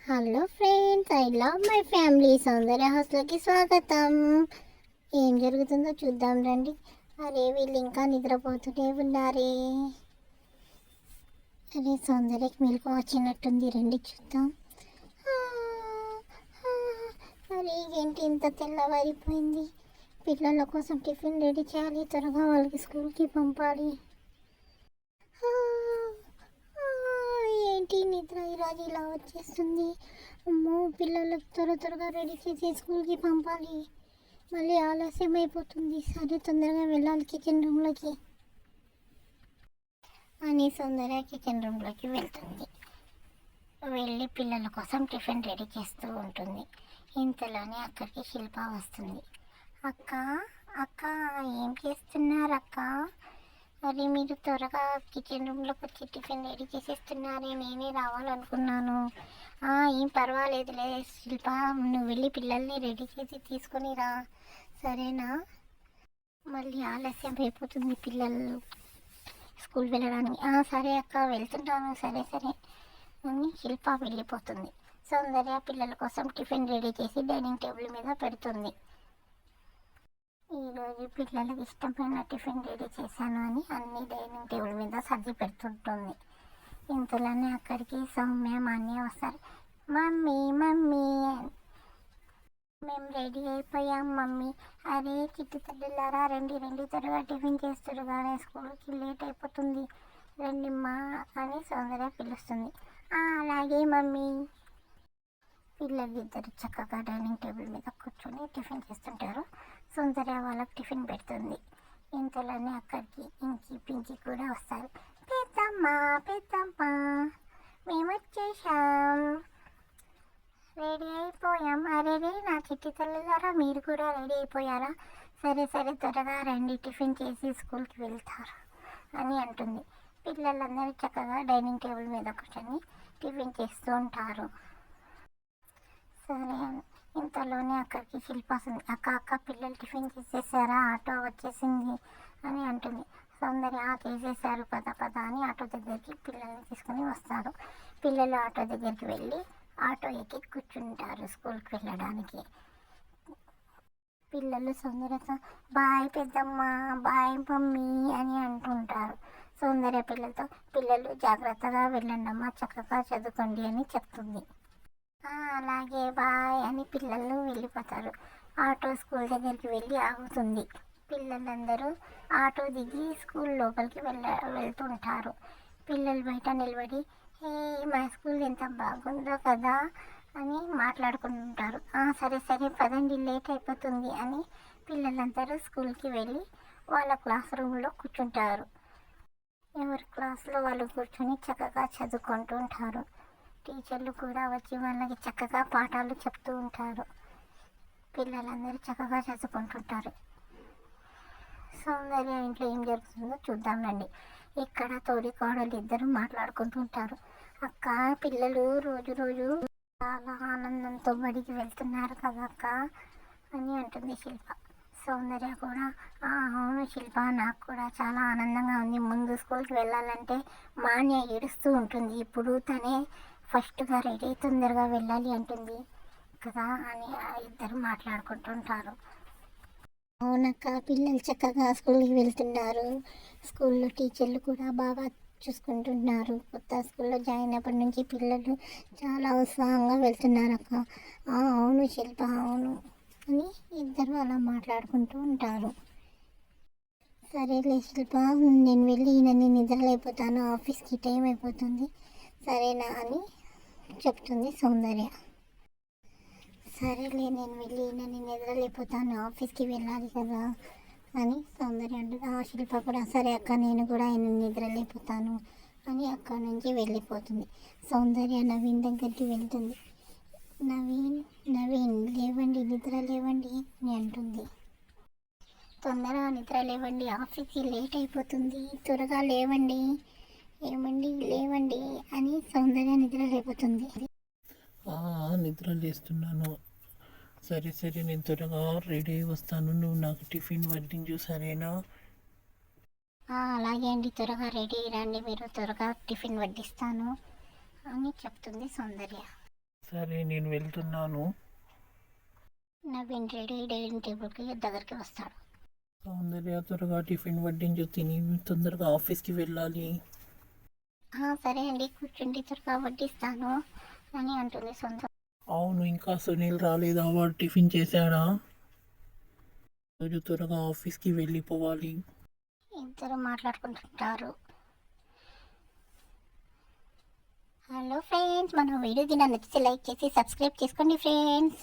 Hello friends, I love my family Soundarya హౌస్లోకి స్వాగతం. ఏం జరుగుతుందో చూద్దాం రండి. అరే వీళ్ళు ఇంకా నిద్రపోతూనే ఉన్నారే. అరే సౌందర్యకి మెలకు వచ్చినట్టుంది, రండి చూద్దాం. అరే ఏంటి ఇంత తెల్లవారిపోయింది. పిల్లల కోసం టిఫిన్ రెడీ చేయాలి, త్వరగా వాళ్ళకి స్కూల్కి పంపాలి. ఏంటి నిద్ర ఈరోజు ఇలా వచ్చేస్తుంది. అమ్మో, పిల్లలకు త్వరగా రెడీ చేసి స్కూల్కి పంపాలి, మళ్ళీ ఆలస్యం అయిపోతుంది. సరే తొందరగా వెళ్ళాలి కిచెన్ రూమ్లోకి అని సౌందర్య కిచెన్ రూమ్లోకి వెళ్తుంది. వెళ్ళి పిల్లల కోసం టిఫిన్ రెడీ చేస్తూ ఉంటుంది. ఇంతలోనే అక్కడికి శిల్ప వస్తుంది. అక్క అక్క ఏం చేస్తున్నారు అక్క? మరి మీరు త్వరగా కిచెన్ రూమ్లోకి వచ్చి టిఫిన్ రెడీ చేసేస్తున్నారే, నేనే రావాలనుకున్నాను. ఏం పర్వాలేదులే శిల్ప, నువ్వు వెళ్ళి పిల్లల్ని రెడీ చేసి తీసుకొని రా, సరేనా? మళ్ళీ ఆలస్యం అయిపోతుంది పిల్లలు స్కూల్ వెళ్ళడానికి. సరే అక్క, వెళ్తుంటాను, సరే సరే అని శిల్ప వెళ్ళిపోతుంది. సౌందర్య పిల్లల కోసం టిఫిన్ రెడీ చేసి డైనింగ్ టేబుల్ మీద పెడుతుంది. ఈరోజు పిల్లలకి ఇష్టమైన టిఫిన్ రెడీ చేశాను అని అన్ని డైనింగ్ టేబుల్ మీద సర్ది పెడుతుంటుంది. ఇంతలోనే అక్కడికి సౌమ్య మాన్య వస్తారు. మమ్మీ మమ్మీ మేము రెడీ అయిపోయాం మమ్మీ. అరే చిట్టు తల్లులారా, రండి రండి, త్వరగా టిఫిన్ చేస్తారు కానీ స్కూల్కి లేట్ అయిపోతుంది, రండి మా అని సౌందర్య పిలుస్తుంది. అలాగే మమ్మీ. పిల్లలిద్దరు చక్కగా డైనింగ్ టేబుల్ మీద కూర్చొని టిఫిన్ చేస్తుంటారు. సౌందర్య వాళ్ళకి టిఫిన్ పెడుతుంది. ఇంతలోనే అక్కడికి ఇంకి పింకి కూడా వస్తారు. పెద్దమ్మ పెద్దమ్మ, మేము వచ్చేసాం, రెడీ అయిపోయాం. అరే నా చిట్టి తల్లి ద్వారా మీరు కూడా రెడీ అయిపోయారా? సరే సరే త్వరగా రండి, టిఫిన్ చేసి స్కూల్కి వెళ్తారు అని అంటుంది. పిల్లలందరూ చక్కగా డైనింగ్ టేబుల్ మీద కూర్చొని టిఫిన్ చేస్తూ ఉంటారు. సరే, ఇంతలోనే అక్కడికి శిల్ప వస్తుంది. అక్క పిల్లలు టిఫిన్ చేసేసారా? ఆటో వచ్చేసింది అని అంటుంది. సౌందర్య చేసేసారు, పద అని ఆటో దగ్గరికి పిల్లల్ని తీసుకుని వస్తారు. పిల్లలు ఆటో దగ్గరికి వెళ్ళి ఆటో ఎక్కి కూర్చుంటారు స్కూల్కి వెళ్ళడానికి. పిల్లలు సౌందర్యతో బాయ్ పెద్దమ్మ, బాయ్ మమ్మీ అని అంటుంటారు. సౌందర్య పిల్లలతో పిల్లలు జాగ్రత్తగా వెళ్ళండమ్మా, చక్కగా చదువుకోండి అని చెప్తుంది. అలాగే బాయ్ అని పిల్లలు వెళ్ళిపోతారు. ఆటో స్కూల్ దగ్గరికి వెళ్ళి ఆగుతుంది. పిల్లలందరూ ఆటో దిగి స్కూల్ లోపలికి వెళ్తుంటారు. పిల్లలు బయట నిలబడి మా స్కూల్ ఎంత బాగుందో కదా అని మాట్లాడుకుంటుంటారు. సరే సరే పదండి, లేట్ అయిపోతుంది అని పిల్లలందరూ స్కూల్కి వెళ్ళి వాళ్ళ క్లాస్ రూమ్లో కూర్చుంటారు. ఎవరి క్లాస్లో వాళ్ళు కూర్చొని చక్కగా చదువుకుంటూ ఉంటారు. టీచర్లు కూడా వచ్చి వాళ్ళకి చక్కగా పాఠాలు చెప్తూ ఉంటారు. పిల్లలందరూ చక్కగా చదువుకుంటుంటారు. సౌందర్య ఇంట్లో ఏం జరుగుతుందో చూద్దాం రండి. ఇక్కడ తోడికోడలు ఇద్దరు మాట్లాడుకుంటుంటారు. అక్క పిల్లలు రోజు చాలా ఆనందంతో బడికి వెళ్తున్నారు కదా అక్క అని అంటుంది శిల్ప. సౌందర్య కూడా అవును శిల్ప, నాకు కూడా చాలా ఆనందంగా ఉంది. ముందు స్కూల్కి వెళ్ళాలంటే మాన్య ఏడుస్తూ ఉంటుంది, ఇప్పుడు తనే ఫస్ట్గా రెడీ తొందరగా వెళ్ళాలి అంటుంది కదా అని ఇద్దరు మాట్లాడుకుంటుంటారు. అవునక్క, పిల్లలు చక్కగా స్కూల్కి వెళ్తున్నారు. స్కూల్లో టీచర్లు కూడా బాగా చూసుకుంటున్నారు. కొత్త స్కూల్లో జాయిన్ అయినప్పటి నుంచి పిల్లలు చాలా ఉత్సాహంగా వెళ్తున్నారు అక్క. అవును శిల్ప, అవును అని ఇద్దరు అలా మాట్లాడుకుంటూ ఉంటారు. సరేలే శిల్ప, నేను వెళ్ళి నన్ను నిద్రలేకపోతాను, ఆఫీస్కి టైం అయిపోతుంది, సరేనా అని చెప్తుంది సౌందర్య. సరేలే, నేను వెళ్ళి నన్ను నిద్రలేకపోతాను, ఆఫీస్కి వెళ్ళాలి కదా అని సౌందర్య అంటుంది. శిల్ప కూడా సరే అక్క, నేను కూడా నిద్రలేకపోతాను అని అక్కడి నుంచి వెళ్ళిపోతుంది. సౌందర్య నవీన్ దగ్గరికి వెళ్తుంది. నవీన్ లేవండి, నిద్ర లేవండి అని అంటుంది. తొందరగా నిద్ర లేవండి, ఆఫీస్కి లేట్ అయిపోతుంది, త్వరగా లేవండి, ఏమండి లేవండి అని సౌందర్య నిద్ర లేపుతుంది. నిద్ర లేస్తున్నాను, సరే సరే నేను త్వరగా రెడీ అయి వస్తాను, నువ్వు నాకు టిఫిన్ వడ్డించు సరేనా? అలాగే అండి, త్వరగా రెడీ రండి, మీరు త్వరగా టిఫిన్ వడ్డిస్తాను అని చెప్తుంది సౌందర్య. సరే నేను వెళ్తున్నాను. నవీన్ రెడీ డైనింగ్ టేబుల్కి దగ్గరికి వస్తాడు. సౌందర్య త్వరగా టిఫిన్ వడ్డించు, తిని తొందరగా ఆఫీస్కి వెళ్ళాలి. సరే అండి, కూర్చుండి త్వరగా వడ్డిస్తాను అని అంటుంది సొంత. అవును, ఇంకా సునీల్ రాలేదా? వాడు టిఫిన్ చేశాడా? రోజు త్వరగా ఆఫీస్కి వెళ్ళిపోవాలి. ఇద్దరు మాట్లాడుకుంటుంటారు. హలో ఫ్రెండ్స్, మన వీడియోకి నచ్చితే లైక్ చేసి సబ్స్క్రైబ్ చేసుకోండి ఫ్రెండ్స్.